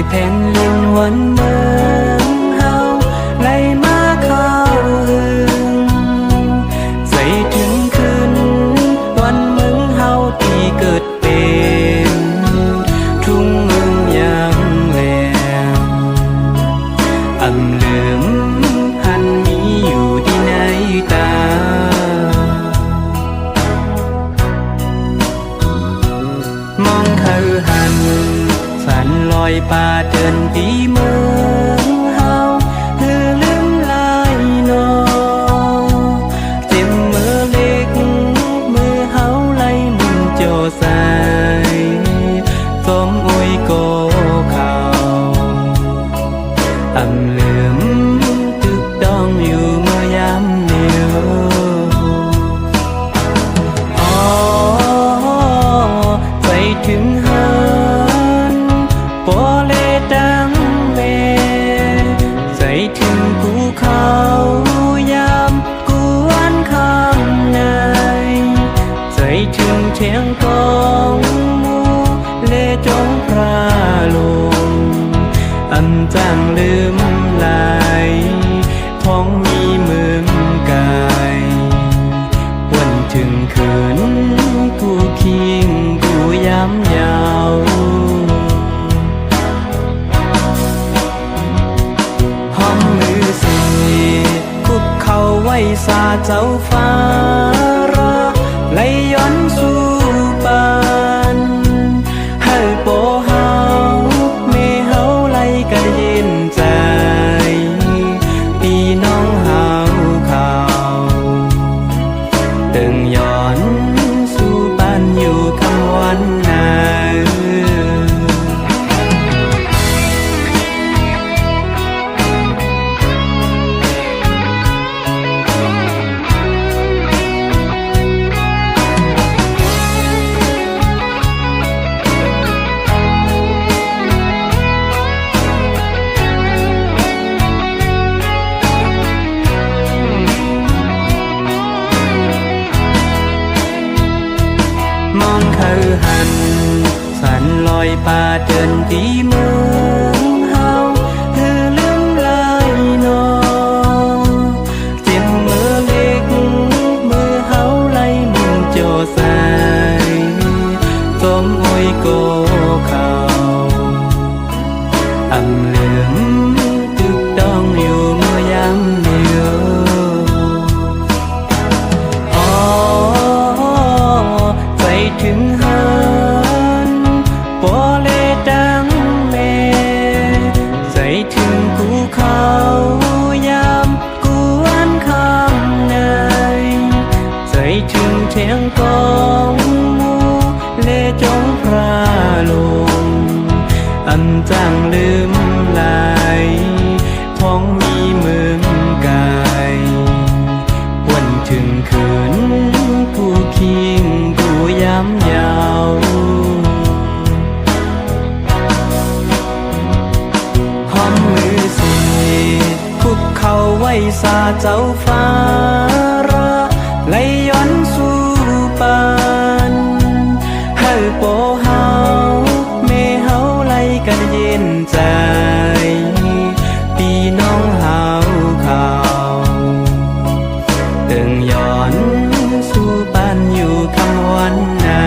แผ่นลินวันเมืองเฮาไหลมาเข้าหึงใจถึงคืนวันเมืองเฮาที่เกิดเป็นทุ่งเมืองยังแหลมอำลืมหันมีอยู่ที่ไหนตามองเขาหันสันลอยป่าเดินตีเมืองเฮาคือลืมลายนอเจ็บมือเล็กมือเฮาไหลมุนโจใสสมอวยโกเขาอำลืมตึกดองอยู่เมื่อยามเดียวใจถึงเฮินปอเลดังเมใจถึงภูเขายามกวนคำไงใจถึงเทียงกองมูเลจงพระลงอันจางลืมลายท้องมีมืองกายวันถึงคืนกูคิงกูย้ำยาวห้องมือเสียคุกเขาไว้สาเจ้าฟ้าระไหลย้อนสู่ปานให้โปเฮาเมเฮาไหลกระเย็นใจพี่น้องเฮาเขาตึงย้อนสู่บ้านอยู่คำวันนาหันสันลอยป่าเดินตีเมืองเฮาคือลืมลายนอเจ็บมือเล็กมือเฮาไหลมุนโจใสสมอวยโกเขาอำลืมตึกดองอยู่เมื่อยามเดียวใจถึงปอเลดังเมใจถึงภูเขายามกวนคำไงใจถึงเทียงกองมูเลจงพระลงอันจางลืมลายท้องมีมืองกายวันถึงคืนกูคิงกูย้ำยาวมือเสียคุกเขาไว้สาเจ้าฟ้าระไหลย้อนสู่ปานให้โปเฮาเมเฮาไหลกันเย็นใจพี่น้องเฮาเขาตึงย้อนสู่บ้านอยู่คำวันนา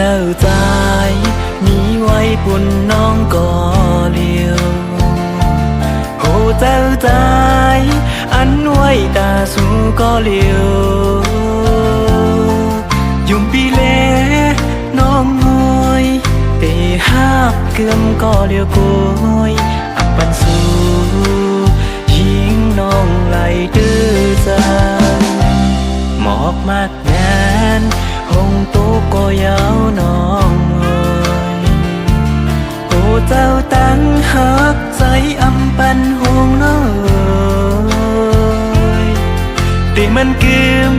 เจ้าใจมีไว้ปุ่นน้องก่อเลียวโหเจ้าใจอันไว้ตาสู่ก่อเลียวยุ่มปีเล่น้องหอยเตะหักเกือมก่อเลียวกอยอับปันสู่ยิงน้องไหลดื้อใจ มากงานหงตูก็ยาวน้องเอ้ยโอ้เจ้าตั้งหักใจอำปันหงน้อยแต่มันเกืม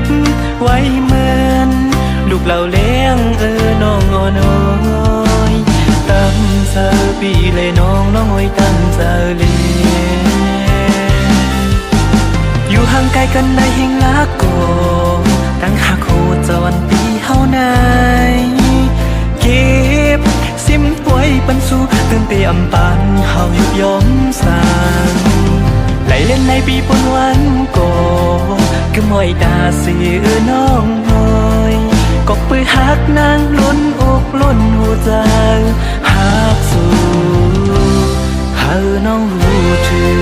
ไว้เหมือนลูกเราเลี้ยงน้องอ่อนน้อยตั้งเธอปีเลยน้องน้อยตั้งเธอเลี้ยงอยู่ห่างไกลกันในหิงลักโกตั้งหากโคจรปีเฮาไหนเก็บซิมป่วยปันสู้ตื่นเตอำปานเฮายุบยอมสร้างไหลเล่นในปีปนวันโกก็มอยตาเสียน้องน้อยก็ปื้อหักนางล้นอกล้นหัวใจหักสู้เฮาน้องรู้ถึง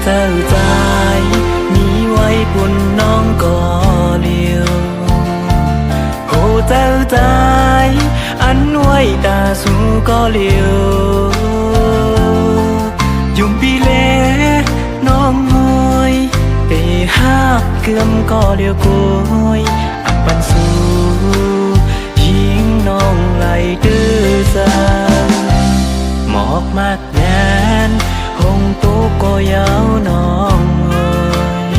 เจ้าใจมีไว้บนน้องก็เลียวโอ้เจ้าใจอันไว้ตาสู้ก็เลียวยุ่มปีเล่น้องหอยไปหักเกือมก็เลียวกยอับปันสู้ยิงน้องไหลตื้อใจหมอกมากงานหงตูก็ยาวน้องเอ้ย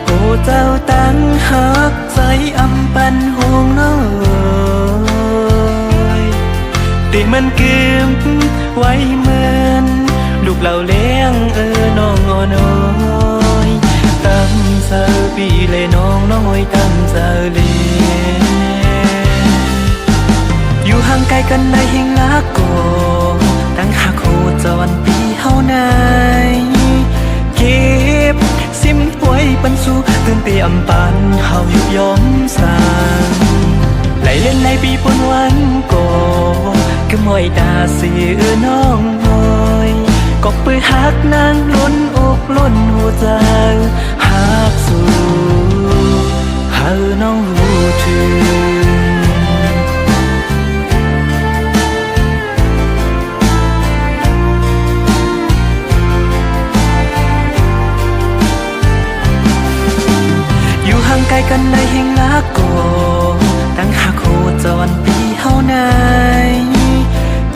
โอ้เจ้าตั้งหักใจอำปันหงน้อยแต่มันเกืมไว้เหมือนลูกเราเลี้ยงน้องอ่อนน้อยตั้งเธอปีเลยน้องน้อยตั้งเธอเลี้ยงอยู่ห่างไกลกันในหิงลักโกตั้งหากโคจรปีเฮาไหนเก็บซิมป่วยปันสู้ตื่นเตอำปานเฮายุบยอมสร้างไหลเล่นในปีปนวันโกก็มอยตาเสียน้องน้อยก็ปื้อหักนางล้นอกล้นหัวใจหักสู้เฮาน้องรู้ถึงห่างไกลกันในหิงลักโกตั้งหากโคจรปีเฮาไหน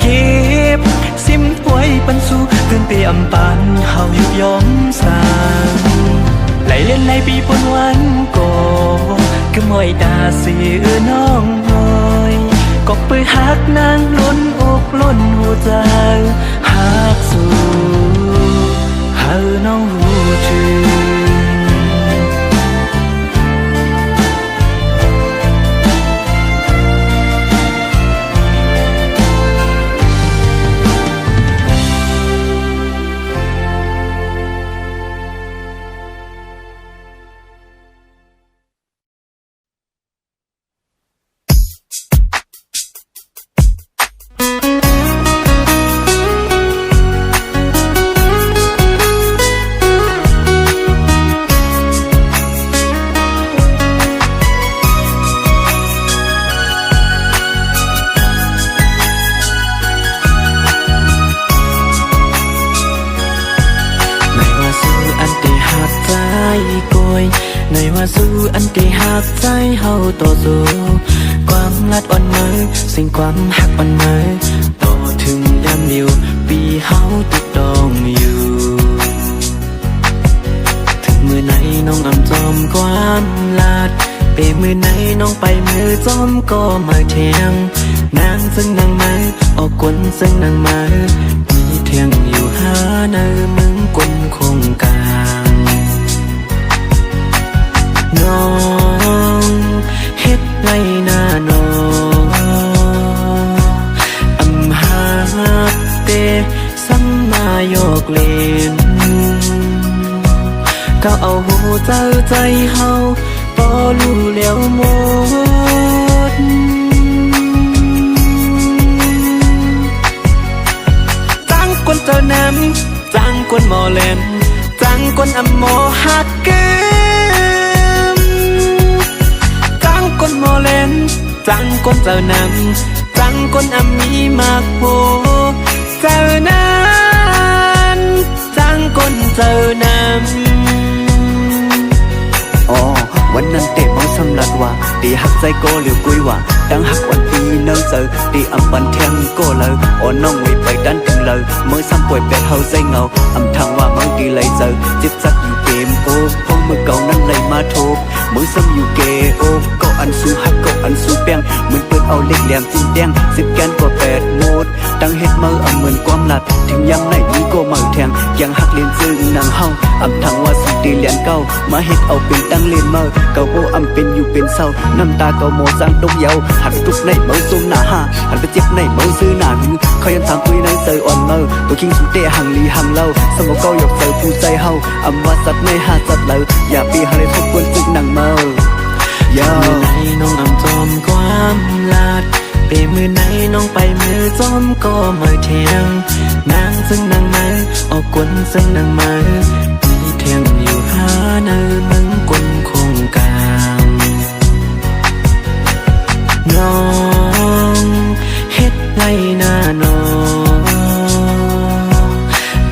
เก็บซิมป่วยปันสู้ตื่นเตอำปานเฮายุบยอมสร้างไหลเล่นในปีปนวันโกก็มอยตาเสียน้องน้อยก็ปื้อหักนางล้นอกล้นหัวใจหักสู้เฮาน้องรู้ถึงในว่าสู้อันที่หักใจเฮาต่อสู้ความรัดอ่อนมือสิ่งความหักอ่อนมือต่อถึงยามเดียวปีเฮาติดดองอยู่ถึงมือไหนน้องอำจอมความลาดเปมือไหนน้องไปมือจอมก็มาเทียงนางซึ่งนางมือออกกวนซึ่งนางมือมีเทียงอยู่หาเนื้อมึงกวนคงกลางน้องเฮ็ดไรหน้าน้องอำหาเตสัมมาโยกเล่นก็เอาหัวใจเฮาปอรู้แล้วหมด กวนหมอเลนจังกวนอัมโมฮักกึมจังกวนหมอเลนจังกวนเจ้านำจังกวนอัมมีมากโพเจ้านั้นจังกวนเจ้านำอ๋อวันนั้นเตะมองสำลัดว่าตีหักใจโกเหลียวกุยว่าดังหักวันปีเนิ่งเจอตีอำบันเทียงโกเลยอ๋อน้องไว้ไปดันถึงเลยเมื่อซ้ำป่วยเป็ดเฮาใจเงาอำทางว่ามังตีเลยเจอจิบจักอยู่เกมโอ้พงมือเก่านั้นเลยมาโทบมือซ้ำอยู่เกโอ้ก็อันสูหักก็อันสูแป้งเหมือนเปิดเอาเล็กแหลมจิ้มแดง10 แกนกว่า8 โมดตั้งเฮ็ดมือเหมือนความหลัดถึงยำไหนมึงก็มือแทงยังหักเลียนจึงนางเฮาอำทางว่าสุดตีเลียนเก้ามาเฮ็ดเอาเป็นตั้งเลียนมือเก่าโบอำเป็นอยู่เป็นเศร้าน้ำตาเก่าโมสร้างตกเยาหันทุกในเมือซูมหน้าห้าหันไปเจ็บในเมือซื้อหน้าหึงเขายังถามคุยในเจออ่อนเมือตัวคิงสุดเตะหังลีหังเล่าสมองเก่าหยอกเจอผู้ใจเฮาอำว่าสัตว์ในหาจัดเลยอย่าปีหาเลยทบกวนจึกนางเมือยามือไหนน้องอำจอมความลาดเปมือไหนน้องไปมือจอมก็มือเทียงนางซึ่งนางมือออกกวนซึ่งนางมือมีเทียงอยู่หาเนื้อมึงกวนคงกลางน้องเฮ็ดไรหน้าน้อง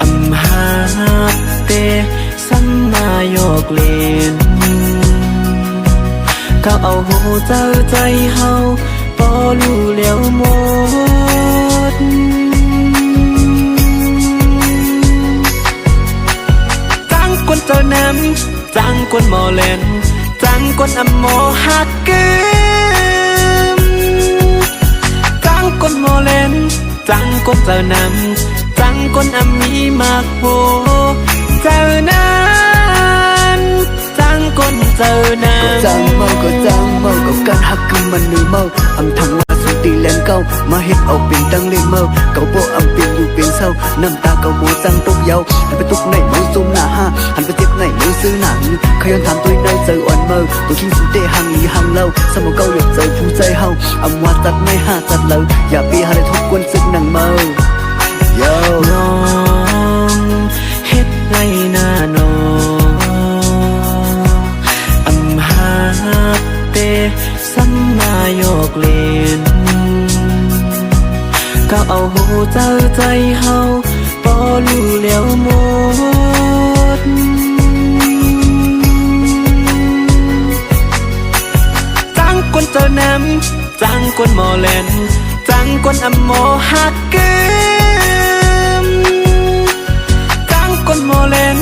อำหาเตสัมมาโยกเล่นก็เอาหูเจ้าใจเฮาปอรู้แล้วหมดจังกวนเจ้าน้ำจังกวนหมอเลนจังกวนอัมโมฮักกึมจังกวนหมอเลนจังกวนเจ้าน้ำจังกวนอัมมีมากโพเจ้านั้นจังกวนเจ้าน้ำจังเมาก็จังเมาก็การหักคือมันนือเมาอำทางว่าสุดตีแลนเก้ามาเฮ็ดเอาเป็นตั้งเล่นเมาเก่าโบอำเป็นอยู่เป็นเศร้าน้ำตาเก่าโมจังตกเยาหันไปตุกในเมาซุ่มหน้าห้าหันไปเจ็บในเมาซื้อหนังเขาย้อนถามตัวในเจออ่อนเมาตัวคิงสุดเตะหังลีหังเล่าสมองเก่าหยอกเจอผู้ใจเฮาอำว่าจัดไม่ห้าจัดเลยอย่าปีหาเลยทบกวนซึกนางเมาโย่น้องเฮ็ดไรหน้าน้องอำหาเตสัมมาโยกเล่นก็เอาหูเจ้าใจเฮาปอรู้แล้วหมดจังกวนเจ้าน้ำจังกวนหมอเลนจังกวนอัมโมฮักกึมจังกวนหมอเลน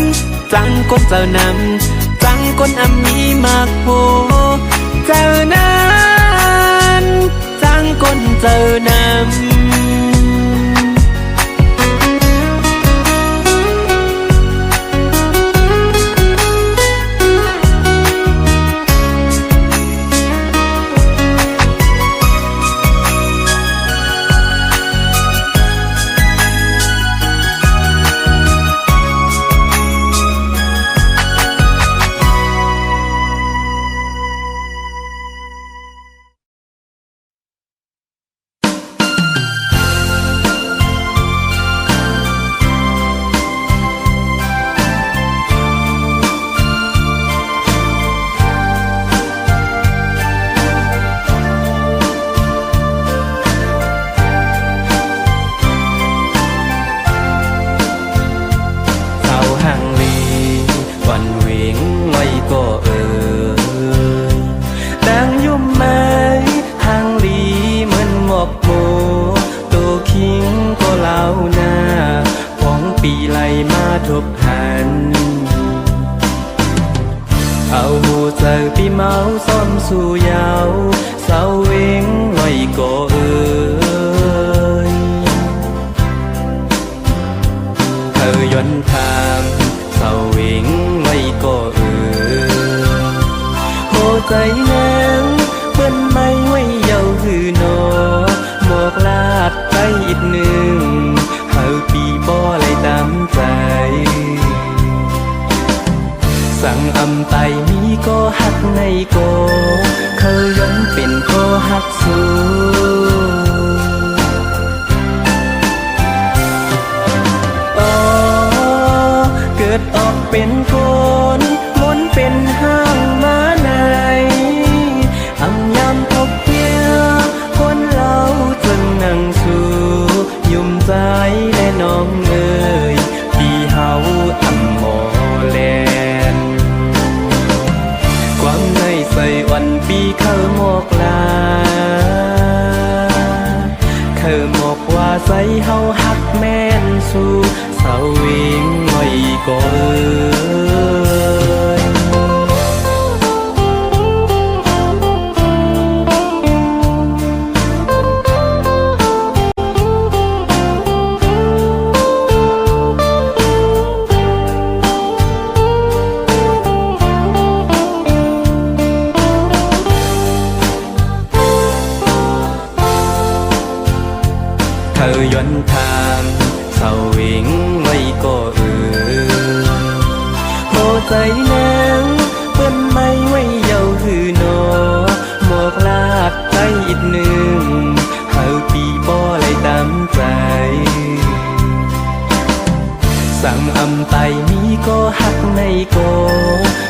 จังกวนเจ้าน้ำจังกวนอัมมีมากโพเจ้านั้นจังกวนเจ้าน้ำทบหันเอาหูเจอปีเมาซ้อมสู่ยาวเสาเวงไว้ก็เธอย้อนทางเสาเวงไว้ก็โหใจแนงเปิ้นไม่ไว้เยาหือนอหมอกลาดไปอีกหนึ่งเฮาปีบ่ไหลตามใจสั่งอำไตมีก็หักในโกเคยย้อนเป็นก็หักสู ดออกเป็นคนมนเป็นห้างมาในอำยำทบเพียคนเล่าจนนั่งสู่ยุ่มใจและน้องเอ่ยพี่เฮาอำหมอแลนความในใส่วันปีเข้าหมอกลาเข้าหมอกว่าใส่เฮาหักแม่นสู่เสาวิงไว้ก่อนเธอย้อนทางเสาวิงไว้ก็โหใจนางเปิ้นไม่ไว้เยาหือนอหมอกลาดใจอีกหนึ่งเฮาปีบ่ไหลตามใจสั่งอำไตมีก็หักในก็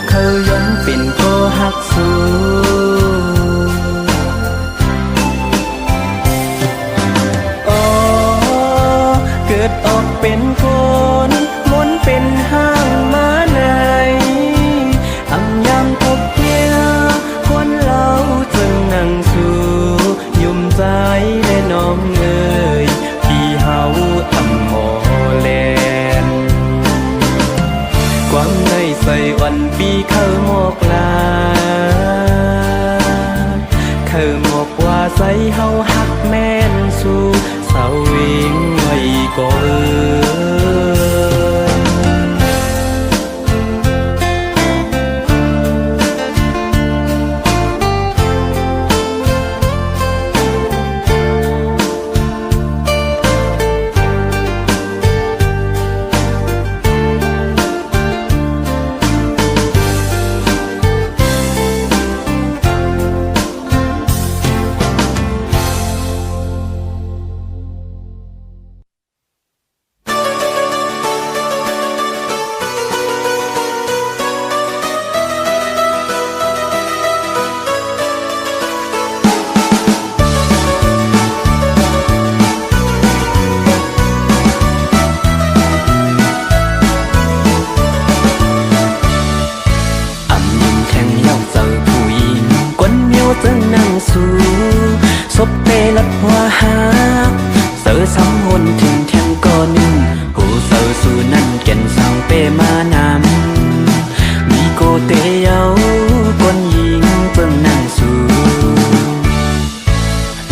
เขาย้อนเป็นก็หักสู้เกิดออกเป็นคนมนเป็นห้างมาในอำยำทบเพียคนเล่าจนนั่งสู่ยุ่มใจและน้องเอ่ยพี่เฮาอำหมอแลนความในใส่วันปีเข้าหมอกลาเข้าหมอกว่าใส่เฮาหักแม่นสู่เสาวิงไว้ก่อนศพเตลัดหัวหักเสือสำหนถึงแทงก่อหนึ่งหูเสือสู่นั่นแก่นสางเปมานำมีโกเตเยาก้นยิงเบิ่งนั่งสู่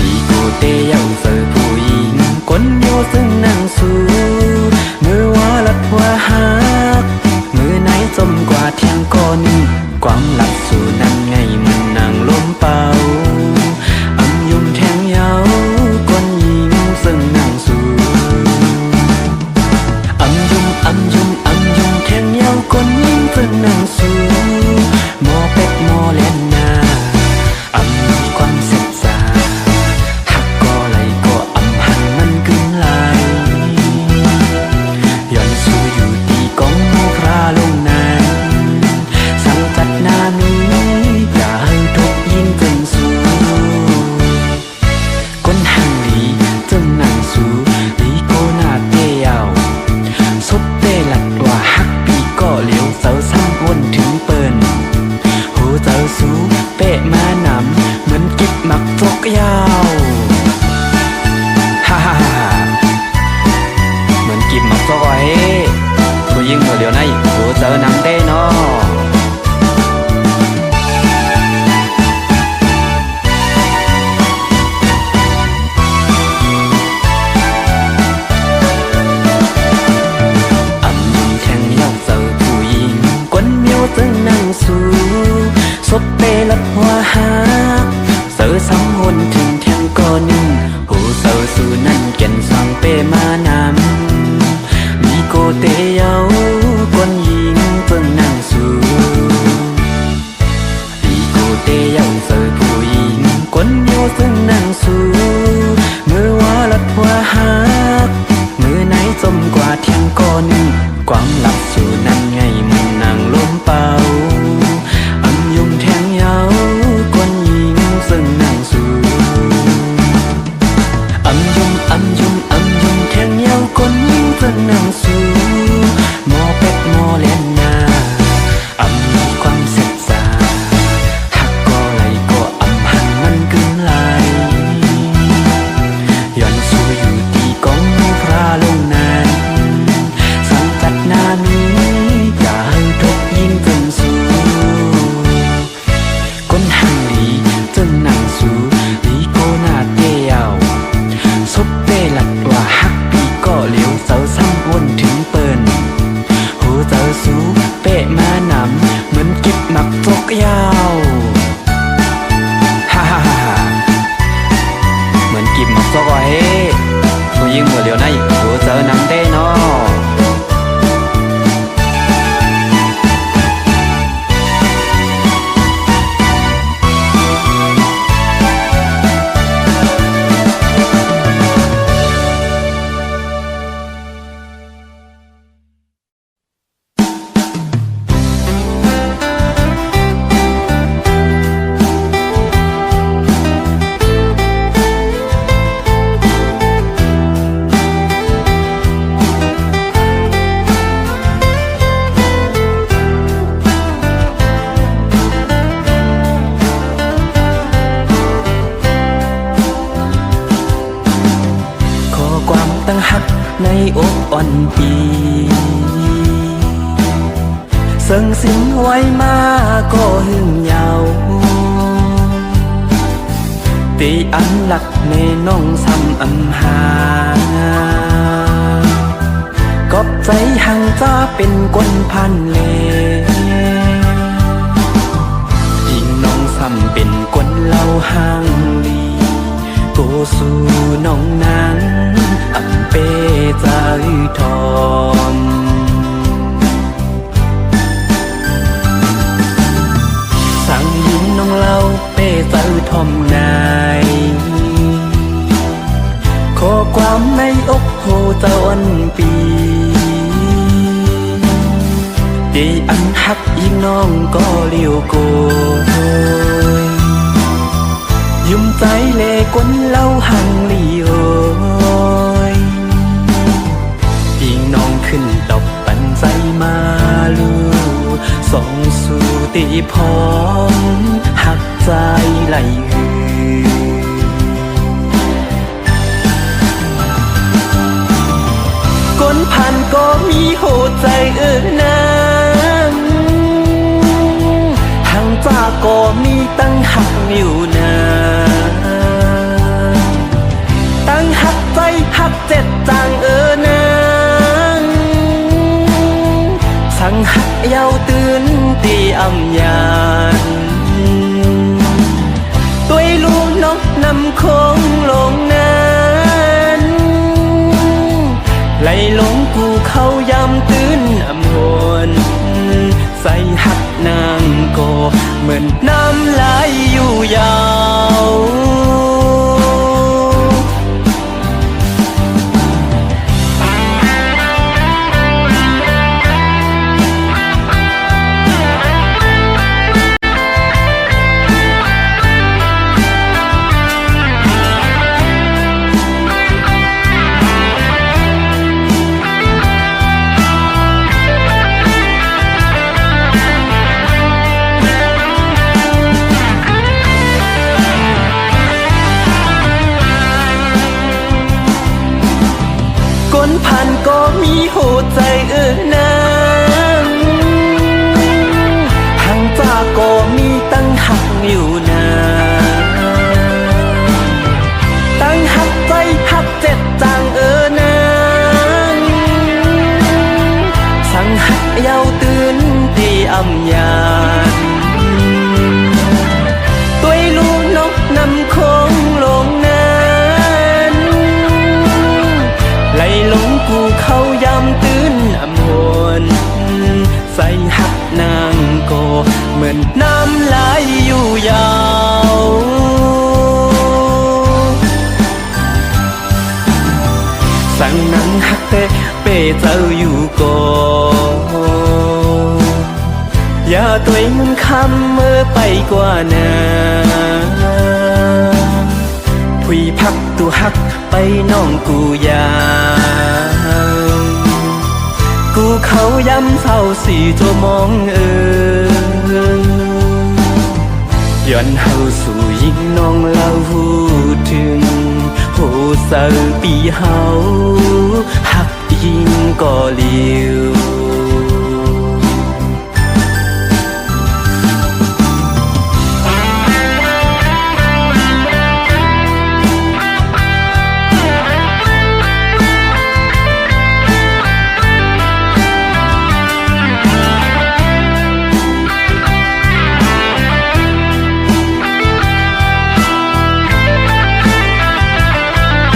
มีโกเตเยาเสือผู้หญิงก้นโยซึ่งนั่งสู่มือว่าลัดหัวหักมือไหนจมกว่าแทงก่อหนึ่งความหลับสู่นั่นไงมันนั่งลมเป่าแทงเยาก้นยิงซึ่งนั่งสู่อำยุงแทงเยาก้นยิงซึ่งนั่งสู่หมอเป็ดหมอเล่นนาอำมีความเสียสาหักก็ไหลก็อำหันมันกึ่งไหลย้อนสู่อยู่ที่กองพระลงนานสั่งจัดนามีอย่าให้ทุกยิงจนสู่จึงนั่งสู่ลีโกนาเตยาวซบเตลัดว่าฮักปีก็เหลียวเสาซ้ำวนถึงเปิ้นหูเจ้าสู่เปะมานำเหมือนกิบหมักจกยาวฮ่าเหมือนกิบหมักจกไว้ผู้ยิ่งหัวเดียวในหูเจ้านำเต้นอจึงนั่งสู่ศพเปลัดหัวหักเสือสำหนถึงแทงก่อหนึ่งหูเสือสู่นั่นแก่นสางเปมานำมีโกเตเยาก้นยิงจึงนั่งสู่มีโกเตเยาเสือผู้หญิงก้นโยซึ่งนั่งสู่มือว่าลัดหัวหักมือไหนจมกว่าแทงก่อหนึ่งความหลับสู่นั่น ก็ว่าเฮ้ผู้หญิงหัวเหลียวในผู้เจอนำได้เนาะตั้งหักในอกอ่อนปีเสิ่งสิ่งไว้มาก็หึงยาวตีอันหลักในน้องซ้ำอำหากอบใจหังจ้าเป็นก้นพันเลยิ่งน้องซ้ำเป็นก้นเล่าห่างลีโกสู่น้องนั้นอำเปใจทอมสั่งยินน้องเล่าเปใจทอมนายขอความในอกโหเจ้าอันปีดีอันหักยิ่งน้องก็เลี้ยวโกยยุ่มใจเล่ก้นเล่าหังลีโอยยิงน้องขึ้นดอกปันใจมาลูส่องสู่ตีพร้อมหักใจไหลหือก้นพันก็มีโหใจน้ำหังจากก็มีตั้งหักอยู่นาตั้งหักใจหักเจ็ดจางนางสั่งหักเย้าตื่นตีอำยานตัวลูกนกนำคงลงนั้นไหลลงกูเข้ายำตื่นอำหวนใส่หักนางก็เหมือนน้ำไหลอยู่ยาวพันก็มีหัวใจน้ำหังจากก็มีตั้งหักอยู่นาตั้งหักใจหักเจ็ดจางนางสั่งหักเย้าตื่นตีอำยานตัวลูกนกนำคงลงนั้นไหลลงกูเข้ายำตื่นอำหวนใส่หักนางก็เหมือนน้ำไหลอยู่ยาวสั่งนังหักแต่เป้เจ้าอยู่ก่ออย่าตัวมันคำเมื่อไปกว่านาผุยพักตัวหักไปน้องกูยากูเขาย้ำเศร้าสีตัวมองย้อนเฮาสู่ยิ่งน้องเล่าหูถึงโหเศร้าปีเฮาหักยิ่งก็เลี้ยว เ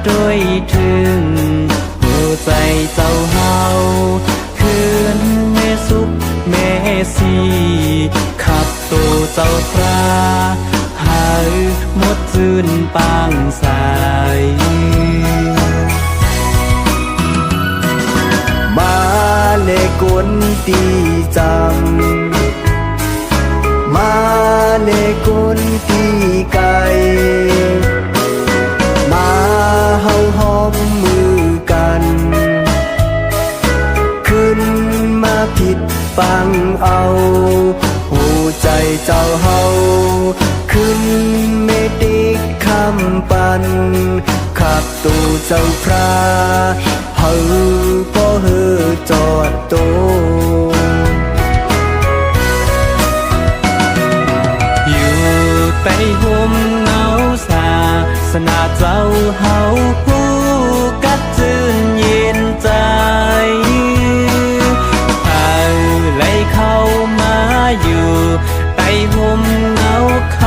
ด้วยถึงหัวใจเจ้าเฮาคืนแม่สุขแม่สีขับตัวเจ้าพระหายหมดจืนปางสายมาเลกวนตีจังมาเลกวนตีไก่มาเฮาหอมมือกันขึ้นมาผิดปังเอาหัวใจเจ้าเฮาขึ้นเมติกคำปันขับตูเจ้าพระเฮาบ่เฮอจอดโตอยู่ใต้ห่มเงาสาสนาเจ้าเฮาผู้กัดจืนเย็นใจไหลเข้ามาอยู่ใต้ห่มเงาค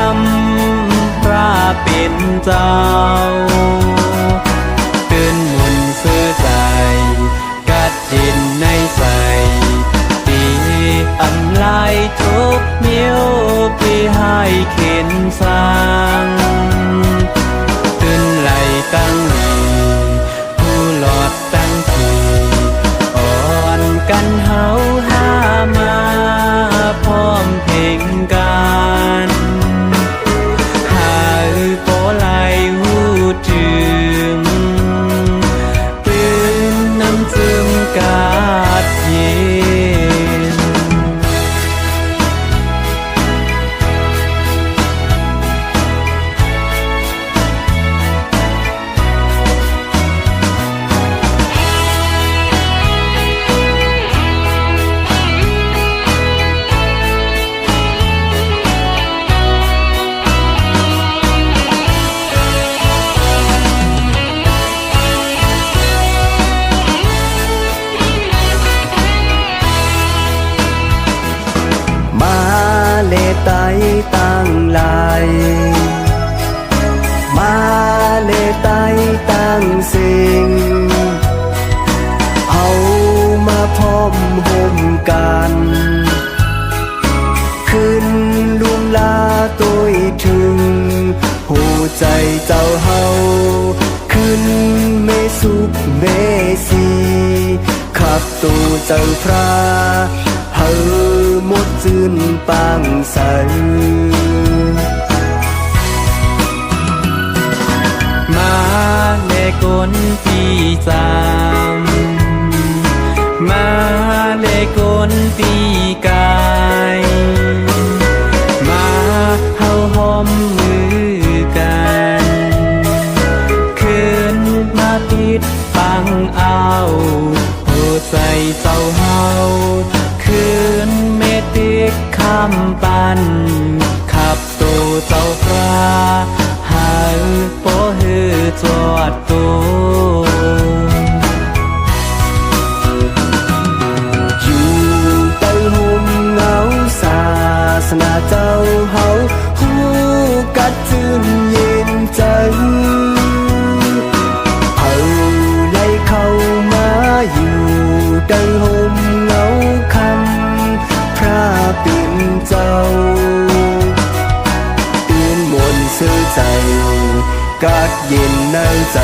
ำพระเป็นเจ้าตื่นมุนซื่อใจกัดเย็นในใสตีอำลายทุกเมียวพี่ให้เข็นสร้างตื่นไหลตั้งลีผู้หลอดตั้งทีอ่อนกันเฮาหามาพร้อมเพลงกันหาโปไหลหูถึงตื่นน้ำจึงกาดเย็นมาเลไตตั้งลายมาเลไตตั้งสิ่งเฮามาพร้อมห่มกันขึ้นลุมลาตัวถึงหัวใจเจ้าเฮาขึ้นเมสุขเมสีขับตัวเจ้าพระเฮาหมดจืนปางใสมาเลกนปีจามมาเลกนปีกายมาเฮาหอมมือกันคืนมาปิดปังเอาหัวใจเจ้าเฮาคืนเมติกคำปันขับตัวเจ้าพระหายโปหือจอดตัวอยู่ใต้ห่มเงาศาสนาเจ้าเฮาหูกัดจืนเย็นใจเฮาไล่เข้ามาอยู่ใต้ห่มเงาคำพระเป็นเจ้าตื่นมนต์ซื่อใจกัดเย็นในใจ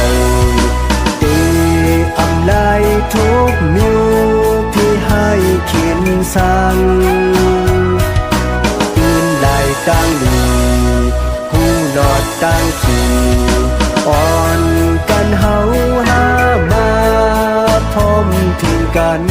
ตีอำลายทุกนิ้วที่ให้เขียนสั่งตื่นลายตั้งลีหูหลอดตั้งขีอ่อนกันเฮาหามาพร้อมถึงกัน